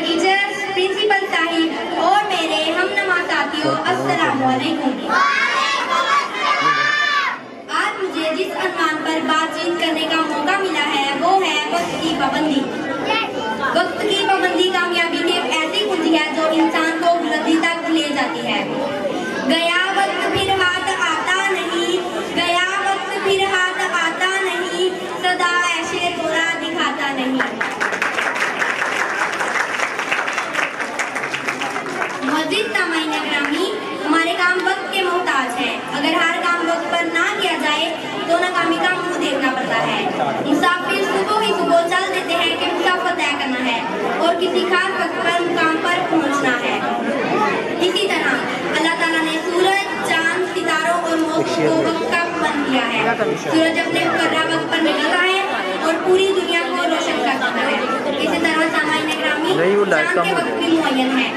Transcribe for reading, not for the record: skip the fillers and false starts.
Teachers, principal Sahib और मेरे हमनमा साथियों, अस्सलाम वालेकुम। आज मुझे जिस अनवान पर बातचीत करने का मौका मिला है वो है वक्त की पाबंदी। वक्त की पाबंदी कामयाबी की एक ऐसी कुंजी है जो इंसान को बुलंदी तक ले जाती है। गया वक्त फिर हाथ आता नहीं, गया वक्त फिर हाथ आता नहीं, सदा ऐसे गोरा दिखाता नहीं। मस्जिद सामाईन ग्रामी, हमारे काम वक्त के मोहताज हैं। अगर हर काम वक्त पर ना किया जाए तो नाकामी का मुंह देखना पड़ता है। मुसाफिर सुबह ही सुबह चल देते हैं कि मुसाफिर तय करना है और किसी खास वक्त पर मुकाम पर पहुंचना है। इसी तरह अल्लाह ताला ने सूरज, चांद, सितारों और मौसम को वक्त का पाबंद किया है। सूरज अपने मुकर्रर वक्त पर निकलता है और पूरी दुनिया को रोशन करता है। इसी तरह सामाईन ग्रामी, चांद के वक्त भी मुअय्यन है।